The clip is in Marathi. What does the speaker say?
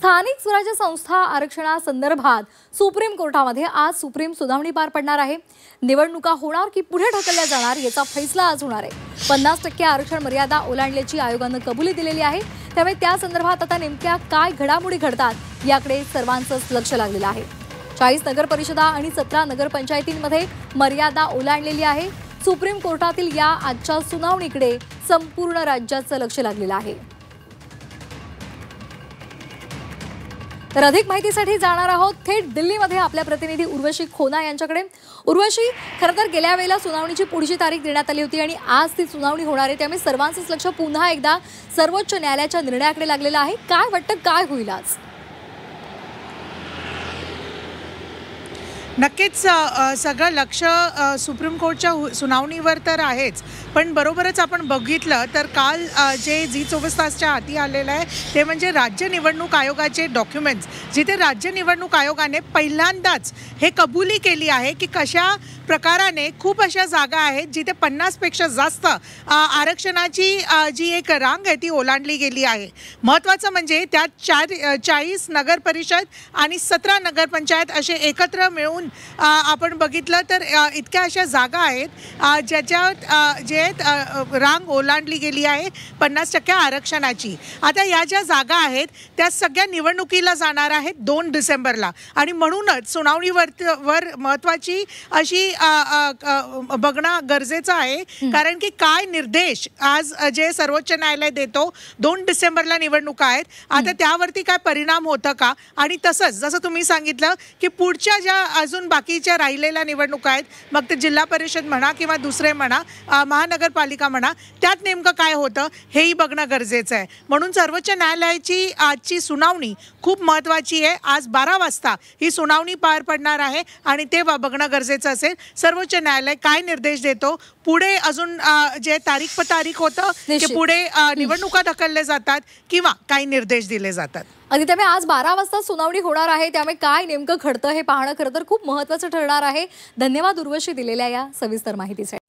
स्थानिक स्वराज्य संस्था आरक्षणासंदर्भात सुप्रीम कोर्टामध्ये आज सुप्रीम सुनावणी पार पडणार आहे। निवडणुका होणार की पुढे ढकलल्या जाणार याचा फैसला आज होणार आहे। 50% आरक्षण मर्यादा ओलांडल्याची आयोगाने कबुली दिलेली आहे। त्यामुळे त्या संदर्भात आता नेमक्या काय घडामोडी घडतात याकडे सर्वांचंच लक्ष लागलेलं आहे। 40 नगर परिषदा आणि 17 नगरपंचायतींमध्ये मर्यादा ओलांडलेली आहे। सुप्रीम कोर्टातील या आजच्या सुनावणीकडे संपूर्ण राज्याचं लक्ष लागलेलं आहे। तर अधिक माहितीसाठी जाणार आहोत थेट दिल्लीमध्ये आपल्या प्रतिनिधी उर्वशी खोना यांच्याकडे। उर्वशी, खरं तर गेल्या वेळेला सुनावणीची पुढची तारीख देण्यात आली होती आणि आज ती सुनावणी होणार आहे। त्यामुळे सर्वांचंच लक्ष पुन्हा एकदा सर्वोच्च न्यायालयाच्या निर्णयाकडे लागलेलं आहे। काय वाटतं, काय होईल आज? नक्कीच सगळं लक्ष सुप्रीम कोर्टच्या सुनावणीवर तर आहेच, पण बरोबरच आपण बघितलं तर काल जे झी24 तासच्या हाती आलेलं आहे ते म्हणजे राज्य निवडणूक आयोगाचे डॉक्युमेंट्स, जिथे राज्य निवडणूक आयोगाने पहिल्यांदाच हे कबुली केली आहे की कशा प्रकाराने खूप अशा जागा आहेत जिथे 50पेक्षा जास्त आरक्षणाची जी एक रांग आहे ती ओलांडली गेली आहे। महत्त्वाचं म्हणजे त्यात 40 नगर परिषद आणि 17 नगरपंचायत असे एकत्र मिळून आपण बघितलं तर इतक्या अशा जागा आहेत ज्याच्यात जे रांग ओलांडली गेली आहे 50% आरक्षणाची। आता या ज्या जागा आहेत त्या सगळ्या निवडणुकीला जाणार आहेत 2 डिसेंबरला, आणि म्हणूनच सुनावणीवर महत्त्वाची अशी बघणं गरजेचं आहे, कारण की काय निर्देश आज जे सर्वोच्च न्यायालय देतो 2 डिसेंबरला निवडणुका आहेत, आता त्यावरती काय परिणाम होतं का। आणि तसंच जसं तुम्ही सांगितलं की पुढच्या ज्या अजून बाकीच्या राहिलेल्या निवडणुका आहेत, मग ते जिल्हा परिषद म्हणा किंवा दुसरे म्हणा, महानगरपालिका म्हणा, त्यात नेमकं काय होतं हेही बघणं गरजेचं आहे। म्हणून सर्वोच्च न्यायालयाची आजची सुनावणी खूप महत्त्वाची आहे। आज 12 वाजता ही सुनावणी पार पडणार आहे आणि ते बघणं गरजेचं असेल सर्वोच्च न्यायालय काय निर्देश देतो। पुढे अजून जे तारीख होतं की पुढे निवडणुका ढकलल्या जातात किंवा काही निर्देश दिले जातात। अगदी, त्यामुळे आज 12 वाजता सुनावणी होणार आहे, त्यामुळे काय नेमकं घडतं हे पाहणं खरं तर खूप महत्त्वाचं ठरणार आहे। धन्यवाद उर्वशी दिलेल्या या सविस्तर माहितीसाठी।